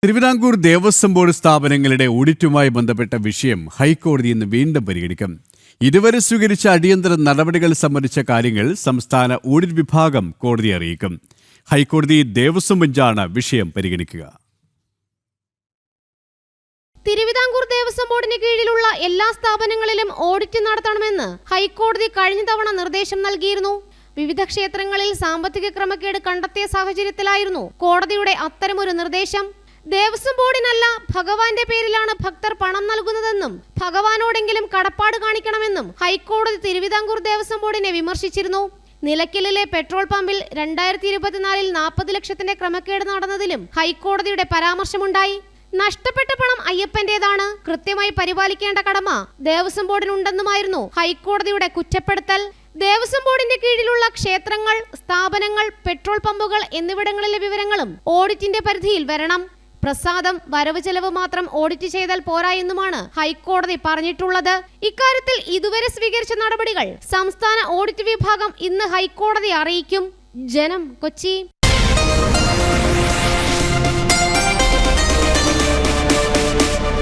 Thiruvithamkoor Devaswom board സ്ഥാപനങ്ങളുടെ ഓഡിറ്റുമായി ബന്ധപ്പെട്ട വിഷയം ഹൈക്കോടതി ഇന്ന് വീണ്ടും പരിഗണിക്കും. ഇതുവരെ സ്വീകരിച്ച അടിയന്തര നടപടികൾ സംബന്ധിച്ച കാര്യങ്ങൾ സംസ്ഥാന ഓഡിറ്റ് വിഭാഗം കോടതിയെ അറിയിക്കും. ഹൈക്കോടതി ദേവസ്വം ബെഞ്ചാണ് വിഷയം പരിഗണിക്കുക. തിരുവിതാംകൂർ ദേവസ്വം ബോർഡിന് കീഴിലുള്ള എല്ലാ സ്ഥാപനങ്ങളിലും ഓഡിറ്റ് നടത്തണമെന്ന് ഹൈക്കോടതി കഴിഞ്ഞ തവണ നിർദ്ദേശം നൽകിയിരുന്നു. വിവിധ ക്ഷേത്രങ്ങളിൽ സാമ്പത്തിക ക്രമക്കേട് കണ്ടെത്തിയ സാഹചര്യത്തിലായിരുന്നു കോടതിയുടെ അത്തരമൊരു നിർദ്ദേശം. ദേവസ്വം ബോർഡിനല്ല, ഭഗവാന്റെ പേരിലാണ് ഭക്തർ പണം നൽകുന്നതെന്നും ഭഗവാനോടെങ്കിലും കടപ്പാട് കാണിക്കണമെന്നും ഹൈക്കോടതി തിരുവിതാംകൂർ ദേവസ്വം ബോർഡിനെ വിമർശിച്ചിരുന്നു. നിലയ്ക്കലിലെ പെട്രോൾ പമ്പിൽ 2024 40 ലക്ഷത്തിന്റെ ക്രമക്കേട് നടന്നതിലും ഹൈക്കോടതിയുടെ പരാമർശമുണ്ടായി. നഷ്ടപ്പെട്ട പണം അയ്യപ്പന്റേതാണ്, കൃത്യമായി പരിപാലിക്കേണ്ട കടമ ദേവസ്വം ബോർഡിനുണ്ടെന്നുമായിരുന്നു ഹൈക്കോടതിയുടെ കുറ്റപ്പെടുത്തൽ. ദേവസ്വം ബോർഡിന്റെ കീഴിലുള്ള ക്ഷേത്രങ്ങൾ, സ്ഥാപനങ്ങൾ, പെട്രോൾ പമ്പുകൾ എന്നിവിടങ്ങളിലെ വിവരങ്ങളും ഓഡിറ്റിന്റെ പരിധിയിൽ വരണം. പ്രസാദം, വരവ് ചെലവ് മാത്രം ഓഡിറ്റ് ചെയ്താൽ പോരാ എന്നുമാണ് ഹൈക്കോടതി പറഞ്ഞിട്ടുള്ളത്. ഇക്കാര്യത്തിൽ ഇതുവരെ സ്വീകരിച്ച നടപടികൾ സംസ്ഥാന ഓഡിറ്റ് വിഭാഗം ഇന്ന് ഹൈക്കോടതിയെ അറിയിക്കും. ജനം, കൊച്ചി.